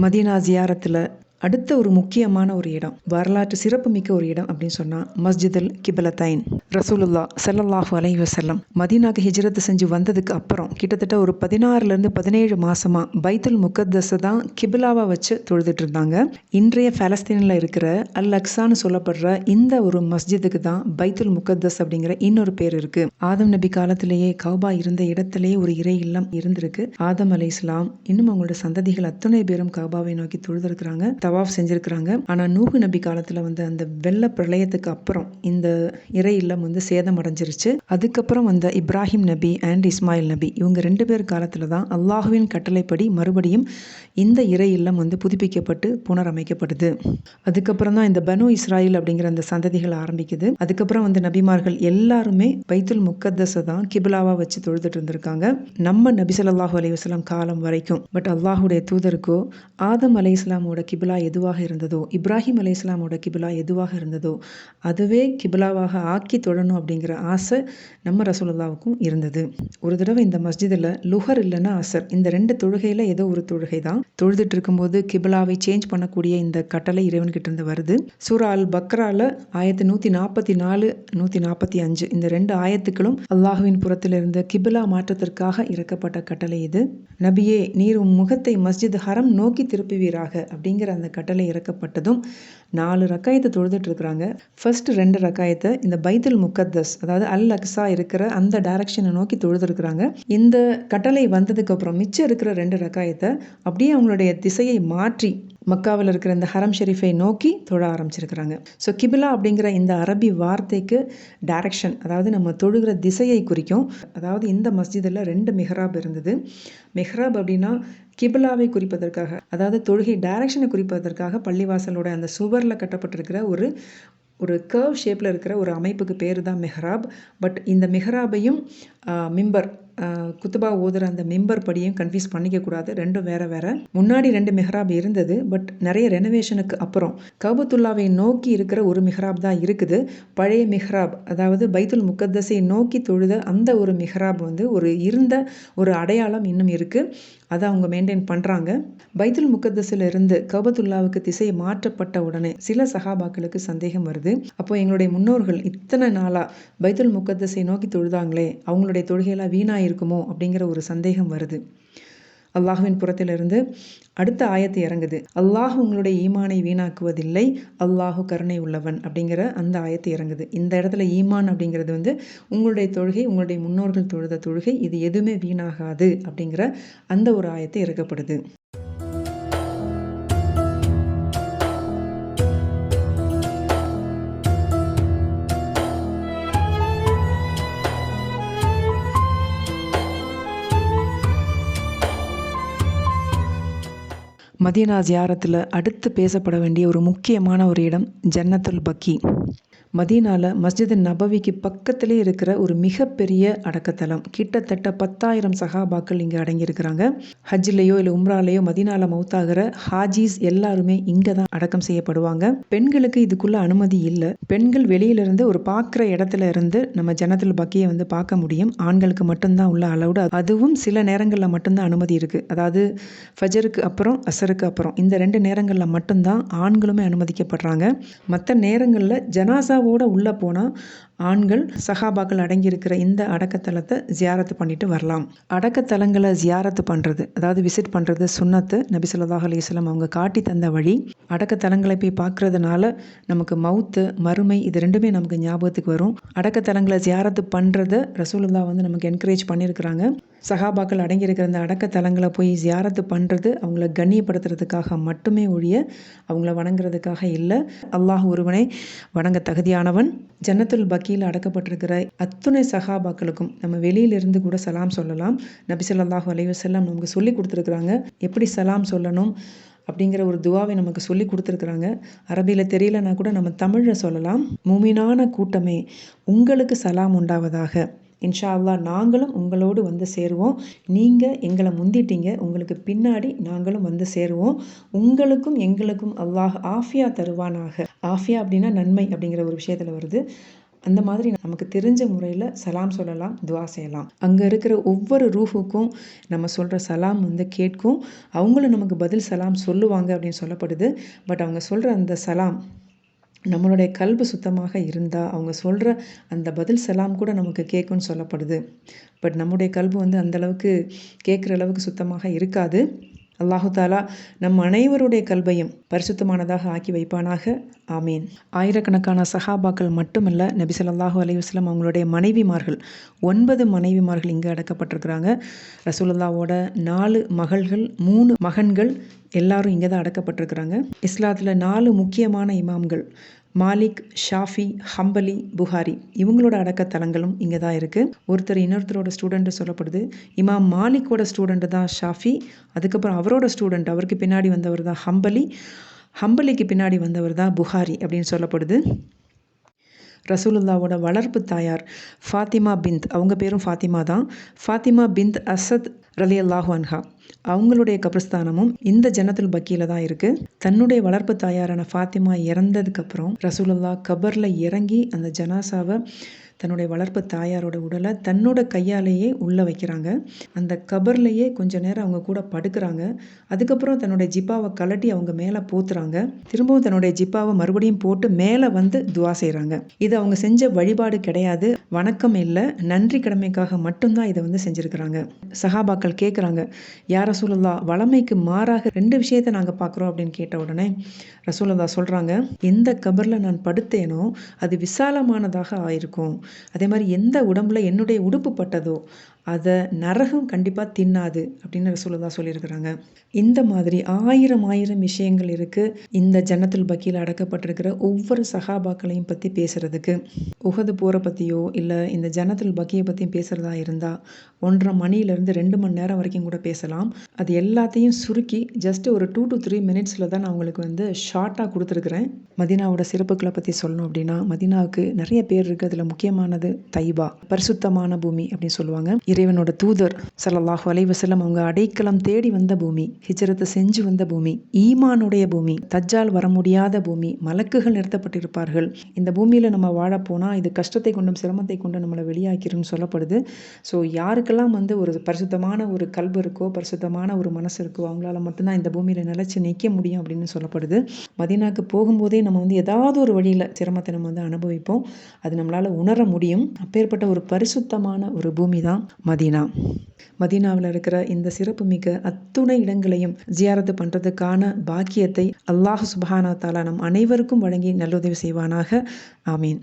Medina ஜியாரத்தில் அடுத்த ஒரு முக்கியமான ஒரு இடம், வரலாற்று சிறப்புமிக்க ஒரு இடம் அப்படின்னு சொன்னால் மஸ்ஜிதுல் கிப்லத்தைன். ரசூலுல்லா ஸல்லல்லாஹு அலைஹி வஸல்லம் மதீனாக்கு ஹிஜ்ரத் செஞ்சு வந்ததுக்கு அப்புறம் கிட்டத்தட்ட ஒரு 16லேருந்து 17 மாசமாக பைத்துல் முகத்தஸை தான் கிபிலாவை வச்சு தொழுதுட்டு இருந்தாங்க. இன்றைய பாலஸ்தீனில் இருக்கிற அல் அக்ஸான்னு சொல்லப்படுற இந்த ஒரு மஸ்ஜிதுக்கு தான் பைத்துல் முகத்தஸ் அப்படிங்கிற இன்னொரு பேர் இருக்கு. ஆதம் நபி காலத்திலேயே கௌபா இருந்த இடத்திலேயே ஒரு இறை இல்லம் இருந்திருக்கு. ஆதம் அலைஹிஸ்ஸலாம் இன்னும் அவங்களோட சந்ததிகள் அத்தனை பேரும் கௌபாவை நோக்கி தொழுதிருக்கிறாங்க, தவாஃப் செஞ்சிருக்கிறாங்க. ஆனால் நூஹ் நபி காலத்தில் வந்து அந்த வெள்ள பிரளயத்துக்கு அப்புறம் இந்த இறை இல்லம் வந்து சேதம் அடைஞ்சிருச்சு. அதுக்கப்புறம் வந்த இப்ராஹிம் நபி அண்ட் இஸ்மாயில் நபி இவங்க 2 பேர் காலத்தில் தான் அல்லாஹுவின் கட்டளைப்படி மறுபடியும் இந்த இறை இல்லம் வந்து புதுப்பிக்கப்பட்டு புனரமைக்கப்படுது. அதுக்கப்புறம் தான் இந்த பனு இஸ்ராயில் அப்படிங்கிற அந்த சந்ததிகள் ஆரம்பிக்குது. அதுக்கப்புறம் வந்து நபிமார்கள் எல்லாருமே பைத்துல் முகத்தஸை தான் கிபிலாவா வச்சு தொழுதுட்டு இருந்திருக்காங்க, நம்ம நபி ஸல்லல்லாஹு அலைஹி வஸல்லம் காலம் வரைக்கும். பட் அல்லாஹுடைய தூதருக்கோ ஆதம் அலைஹிஸ்ஸலாமோட கிபிலா எதுவாக இருந்ததோ, இப்ராஹிம் அலைஹிஸ்ஸலாமோட கிபிலா எதுவாக இருந்ததோ அதுவே கிபிலாவாக ஆக்கி தொழணும் அப்படிங்கிற ஆசை நம்ம ரசூலுல்லாவுக்கும் இருந்தது. ஒரு தடவை இந்த மஸ்ஜிதில் லுஹர் இல்லைன்னா அசர், இந்த 2 தொழுகையில் ஏதோ ஒரு தொழுகை தான் தொழுதுட்டு இருக்கும்போது கிபிலாவை சேஞ்ச் பண்ணக்கூடிய இந்த கட்டளை இறைவன்கிட்ட இருந்து வருது. சூரா அல் பக்ரால ஆயத்து 144 145 இந்த 2 ஆயத்துக்களும் அல்லாஹுவின் புறத்திலிருந்து கிபிலா மாற்றத்திற்காக இறக்கப்பட்ட கட்டளை இது. நபியே, நீர் உம் முகத்தை மஸ்ஜித் ஹரம் நோக்கி திருப்புவீராக அப்படிங்கிற அந்த கட்டளை இறக்கப்பட்டதும் 4 ரக்காயத்தை தொழுதுட்டு இருக்கிறாங்க. ஃபர்ஸ்ட் 2 ரக்காயத்தை இந்த பைத்துல் முகத்தஸ் அதாவது அல் அக்ஸா இருக்கிற அந்த டைரக்ஷனை நோக்கி தொழுதுருக்குறாங்க. இந்த கட்டளை வந்ததுக்கு அப்புறம் மிச்சம் இருக்கிற 2 ரக்காயத்தை அப்படியே அவங்களுடைய திசையை மாற்றி மக்காவில் இருக்கிற இந்த ஹரம் ஷெரீஃபை நோக்கி தொழ ஆரம்பிச்சிருக்கிறாங்க. ஸோ கிபிலா அப்படிங்கிற இந்த அரபி வார்த்தைக்கு டைரக்ஷன், அதாவது நம்ம தொழுகிற திசையை குறிக்கும். அதாவது இந்த மஸ்ஜிதில் 2 மிஹ்ராப் இருந்தது. மிஹ்ராப் அப்படின்னா கிபிலாவை குறிப்பதற்காக, அதாவது தொழுகை டைரக்ஷனை குறிப்பதற்காக பள்ளிவாசலோட அந்த சுவரில் கட்டப்பட்டிருக்கிற ஒரு கர்வ் ஷேப்பில் இருக்கிற ஒரு அமைப்புக்கு பேர் தான் மிஹ்ராப். பட் இந்த மிஹ்ராபையும் மிம்பர் குத்துபா ஓதுற அந்த மிம்பர் படியும் கன்ஃபியூஸ் பண்ணிக்கக்கூடாது, ரெண்டும் வேற வேற. முன்னாடி 2 மிஹ்ராப் இருந்தது, பட் நிறைய ரெனோவேஷனுக்கு அப்புறம் கஅபத்துல்லாவை நோக்கி இருக்கிற ஒரு மிஹ்ராப் தான் இருக்குது. பழைய மிஹ்ராப் அதாவது பைத்துல் முகத்தஸை நோக்கி தொழுத அந்த ஒரு மிஹ்ராப் வந்து இருந்த ஒரு அடையாளம் இன்னும் இருக்குது, அதை அவங்க மெயின்டைன் பண்ணுறாங்க. பைத்துல் முகத்தஸில் இருந்து கஅபத்துல்லாவுக்கு திசை மாற்றப்பட்ட உடனே சில சஹாபாக்களுக்கு சந்தேகம் வருது. அப்போ எங்களுடைய முன்னோர்கள் இத்தனை நாளாக பைத்துல் முகத்தஸை நோக்கி தொழுதாங்களே, அவங்களுடைய தொழுகையெல்லாம் வீணாக இருக்குமோ அப்படிங்கிற ஒரு சந்தேகம் வருது. அல்லாஹுவின் புறத்திலிருந்து அடுத்த ஆயத்து இறங்குது. அல்லாஹ் உங்களுடைய ஈமானை வீணாக்குவதில்லை, அல்லாஹு கருணை உள்ளவன் அப்படிங்கிற அந்த ஆயத்து இறங்குது. இந்த இடத்துல ஈமான் அப்படிங்கிறது வந்து உங்களுடைய தொழுகை, உங்களுடைய முன்னோர்கள் தொழுத தொழுகை, இது எதுவுமே வீணாகாது அப்படிங்கிற அந்த ஒரு ஆயத்து இறக்கப்படுது. மதீனா ஜியாரத்தில் அடுத்து பேசப்பட வேண்டிய ஒரு முக்கியமான ஒரு இடம் ஜன்னத்துல் பக்கி. மதீனாவில் மஸ்ஜித் நபவிக்கு பக்கத்திலே இருக்கிற ஒரு மிகப்பெரிய அடக்கத்தலம். கிட்டத்தட்ட 10,000 சஹாபாக்கள் இங்கே அடங்கியிருக்கிறாங்க. ஹஜ்லேயோ இல்லை உம்ராலேயோ மதீனாவில் மௌத்தாகிற ஹாஜீஸ் எல்லாருமே இங்கே தான் அடக்கம் செய்யப்படுவாங்க. பெண்களுக்கு இதுக்குள்ள அனுமதி இல்லை. பெண்கள் வெளியிலிருந்து ஒரு பார்க்குற இடத்துல இருந்து நம்ம ஜன்னத்துல் பக்கியை வந்து பார்க்க முடியும். ஆண்களுக்கு மட்டும்தான் உள்ள அலவுடு. அதுவும் சில நேரங்களில் மட்டும்தான் அனுமதி இருக்குது. அதாவது ஃபஜருக்கு அப்புறம் அசருக்கு அப்புறம் இந்த 2 நேரங்களில் மட்டும்தான் ஆண்களுமே அனுமதிக்கப்படுறாங்க. மற்ற நேரங்களில் ஜனாசாவோட உள்ளே போனால் ஆண்கள் சஹாபாக்கள் அடங்கியிருக்கிற இந்த அடக்கத்தலத்தை ஜியாரத்து பண்ணிட்டு வரலாம். அடக்கத்தலங்களை ஜியாரத்து பண்ணுறது, அதாவது விசிட் பண்ணுறது சுன்னத்து. நபி ஸல்லல்லாஹு அலைஹி வஸல்லம் அவங்க காட்டி தந்த வழி. அடக்கத்தலங்களை போய் பார்க்குறதுனால நமக்கு மவுத்து, மறுமை இது 2மே நமக்கு ஞாபகத்துக்கு வரும். அடக்கத்தலங்களை ஜியாரத்து பண்ணுறதை ரசூலுல்லாஹ் வந்து நமக்கு என்கரேஜ் பண்ணியிருக்கிறாங்க. சஹாபாக்கள் அடங்கியிருக்கிற இந்த அடக்கத்தலங்களை போய் ஜியாரத்து பண்ணுறது அவங்கள கண்ணியப்படுத்துறதுக்காக மட்டுமே ஒழிய அவங்கள வணங்குறதுக்காக இல்லை. அல்லாஹ் ஒருவனை வணங்க தகுதியானவன். ஜன்னத்துல் பக்கியில் அடக்கப்பட்டிருக்கிற அத்துணை சஹாபாக்களுக்கும் நம்ம வெளியிலிருந்து கூட சலாம் சொல்லலாம். நபி ஸல்லல்லாஹு அலைஹி வஸல்லம் நமக்கு சொல்லி கொடுத்துருக்குறாங்க எப்படி சலாம் சொல்லணும் அப்படிங்கிற ஒரு துவாவை நமக்கு சொல்லி கொடுத்துருக்குறாங்க. அரபியில் தெரியலனா கூட நம்ம தமிழில் சொல்லலாம். மூமினான கூட்டமே உங்களுக்கு சலாம் உண்டாவதாக, இன்ஷா அல்லாஹ் நாங்களும் உங்களோடு வந்து சேருவோம், நீங்கள் எங்களை முந்திட்டீங்க, உங்களுக்கு பின்னாடி நாங்களும் வந்து சேருவோம், உங்களுக்கும் எங்களுக்கும் அல்லாஹ் ஆஃபியா தருவானாக. ஆஃபியா அப்படின்னா நன்மை அப்படிங்கிற ஒரு விஷயத்தில் வருது. அந்த மாதிரி நமக்கு தெரிஞ்ச முறையில் சலாம் சொல்லலாம், துவா செய்யலாம். அங்கே இருக்கிற ஒவ்வொரு ரூஹுக்கும் நம்ம சொல்கிற சலாம் வந்து கேட்கும், அவங்களும் நமக்கு பதில் சலாம் சொல்லுவாங்க அப்படின்னு சொல்லப்படுது. பட் அவங்க சொல்கிற அந்த சலாம் நம்மளுடைய கல்பு சுத்தமாக இருந்தால் அவங்க சொல்கிற அந்த பதில் சலாம் கூட நமக்கு கேட்கும்னு சொல்லப்படுது. பட் நம்முடைய கல்பு வந்து அந்தளவுக்கு கேட்குற அளவுக்கு சுத்தமாக இருக்காது. அல்லாஹு தாலா நம் அனைவருடைய கல்பையும் பரிசுத்தமானதாக ஆக்கி வைப்பானாக. ஆமீன். ஆயிரக்கணக்கான சஹாபாக்கள் மட்டுமல்ல, நபி ஸல்லல்லாஹு அலைஹி வஸல்லம் அவங்களுடைய மனைவிமார்கள் 9 மனைவிமார்கள் இங்கே அடக்கப்பட்டிருக்கிறாங்க. ரசூலுல்லாவோட 4 மகள்கள், 3 மகன்கள் எல்லாரும் இங்கே தான் அடக்கப்பட்டிருக்கிறாங்க. இஸ்லாத்தில் 4 முக்கியமான இமாம்கள் மாலிக், ஷாஃபி, ஹம்பலி, புகாரி இவங்களோட அடக்கத்தலங்களும் இங்கே தான் இருக்குது. ஒருத்தர் இன்னொருத்தரோட ஸ்டூடெண்ட்டு சொல்லப்படுது. இமாம் மாலிக்கோட ஸ்டூடெண்ட்டு தான் ஷாஃபி, அதுக்கப்புறம் அவரோட ஸ்டூடெண்ட் அவருக்கு பின்னாடி வந்தவர் தான் ஹம்பலி, ஹம்பலிக்கு பின்னாடி வந்தவர் தான் புகாரி அப்படின்னு சொல்லப்படுது. ரசூலுல்லாவோட வளர்ப்பு தாயார் ஃபாத்திமா பிந்த், அவங்க பேரும் ஃபாத்திமா தான். ஃபாத்திமா பிந்த் அசத் ரலியல்லாஹு அன்ஹா அவங்களுடைய கபிரஸ்தானமும் இந்த ஜன்னத்துல் பக்கியில் தான் இருக்குது. தன்னுடைய வளர்ப்பு தாயாரான ஃபாத்திமா இறந்ததுக்கப்புறம் ரசூலுல்லா கபரில் இறங்கி அந்த ஜனாசாவை தன்னுடைய வளர்ப்பு தாயாரோட உடலை தன்னோட கையாலேயே உள்ளே வைக்கிறாங்க. அந்த கபர்லையே கொஞ்ச நேரம் அவங்க கூட படுக்கிறாங்க. அதுக்கப்புறம் தன்னுடைய ஜிப்பாவை கலட்டி அவங்க மேலே போத்துறாங்க. திரும்பவும் தன்னுடைய ஜிப்பாவை மறுபடியும் போட்டு மேலே வந்து துவா செய்கிறாங்க. இது அவங்க செஞ்ச வழிபாடு கிடையாது, வணக்கம் இல்லை, நன்றி கடமைக்காக மட்டும்தான் இதை வந்து செஞ்சுருக்கிறாங்க. சஹாபாக்கள் கேட்குறாங்க, யா ரசூலுல்லாஹ், வளமைக்கு மாறாக 2 விஷயத்தை நாங்கள் பார்க்குறோம் அப்படின்னு கேட்ட உடனே ரசூலுல்லாஹ் சொல்கிறாங்க, எந்த கபரில் நான் படுத்தேனோ அது விசாலமானதாக ஆயிருக்கும். அதே மாதிரி எந்த உடம்புல என்னுடைய உடுப்பு பட்டதோ அதை நரகம் கண்டிப்பாக தின்னாது அப்படின்னு ரசூலுல்லாஹ் சொல்லியிருக்கிறாங்க. இந்த மாதிரி ஆயிரம் விஷயங்கள் இருக்குது இந்த ஜன்னத்துல் பக்கியில் அடக்கப்பட்டிருக்கிற ஒவ்வொரு சஹாபாக்களையும் பற்றி பேசுகிறதுக்கு. உஹது போரை பற்றியோ இல்லை இந்த ஜன்னத்துல் பக்கியை பற்றியும் பேசுகிறதா இருந்தால் 1.5 மணிலேருந்து 2 மணி நேரம் வரைக்கும் கூட பேசலாம். அது எல்லாத்தையும் சுருக்கி ஜஸ்ட் ஒரு 2 to 3 மினிட்ஸில் தான் நான் உங்களுக்கு வந்து ஷார்ட்டாக கொடுத்துருக்குறேன். மதீனாவோட சிறப்புகளை பற்றி சொல்லணும் அப்படின்னா, மதீனாவுக்கு நிறைய பேர் இருக்குது. அதில் முக்கியமானது தைபா, பரிசுத்தமான பூமி அப்படின்னு சொல்லுவாங்க. இறைவனோட தூதர் ஸல்லல்லாஹு அலைஹி வஸல்லம் அவங்க அடைக்கலம் தேடி வந்த பூமி, ஹிஜ்ரத்தை செஞ்சு வந்த பூமி, ஈமானுடைய பூமி, தஜ்ஜால் வர முடியாத பூமி, மலக்குகள் நிறுத்தப்பட்டிருப்பார்கள். இந்த பூமியில் நம்ம வாழப்போனால் இது கஷ்டத்தை கொண்டும் சிரமத்தை கொண்டு நம்மளை வெளியாக்கிருன்னு சொல்லப்படுது. ஸோ யாருக்கெல்லாம் வந்து ஒரு பரிசுத்தமான ஒரு கல்பு இருக்கோ, பரிசுத்தமான ஒரு மனசு இருக்கோ, அவங்களால மட்டும்தான் இந்த பூமியில் நிலைச்சு நிற்க முடியும் அப்படின்னு சொல்லப்படுது. மதீனாக்கு போகும்போதே நம்ம வந்து ஏதாவது ஒரு வழியில் சிரமத்தை நம்ம வந்து அனுபவிப்போம். அது நம்மளால் உணர முடியும். அப்பேற்பட்ட ஒரு பரிசுத்தமான ஒரு பூமி தான் மதீனா. மதீனாவில் இருக்கிற இந்த சிறப்பு மிக்க அத்துணை இடங்களையும் ஜியாரத்து பண்ணுறதுக்கான பாக்கியத்தை அல்லாஹ் சுப்ஹானஹு வ தஆலா நம் அனைவருக்கும் வழங்கி நல்லுதவி செய்வானாக. ஆமீன்.